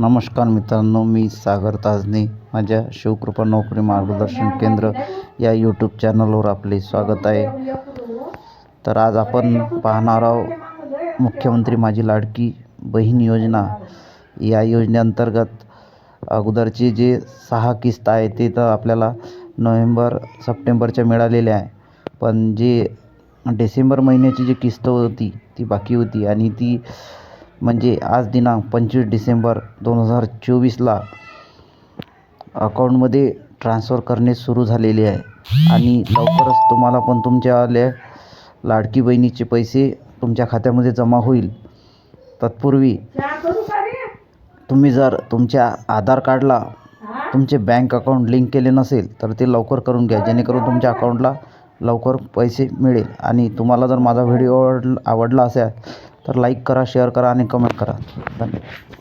नमस्कार मित्रांनो, मी सागर ताजने माझ्या शिवकृपा नोकरी मार्गदर्शन केंद्र या यूट्यूब चॅनलवर आपले स्वागत आहे. तर आज आपण पाहणार आहोत मुख्यमंत्री माझी लाडकी बहीण योजना. या योजनेअंतर्गत अगोदरचे जे 6 किस्त आहे ते तर आपल्याला नोव्हेंबर सप्टेंबरच्या मिळालेले आहे, पण जे डिसेंबर महिन्याची जी किस्त होती ती बाकी होती आणि ती म्हणजे आज दिनांक 25 डिसेंबर 2024ला अकाउंटमध्ये ट्रान्स्फर करणे सुरू झालेले आहे आणि लवकरच तुम्हाला पण तुमच्या लाडकी बहिणीचे पैसे तुमच्या खात्यामध्ये जमा होईल. तत्पूर्वी तुम्ही जर तुमच्या आधार कार्डला तुमचे बँक अकाउंट लिंक केले नसेल तर ते लवकर करून घ्या, जेणेकरून तुमच्या अकाउंटला लवकर पैसे मिळेल. आणि तुम्हाला जर माझा व्हिडिओ आवडला असेल तर लाईक करा, शेअर करा आणि कमेंट करा. धन्यवाद.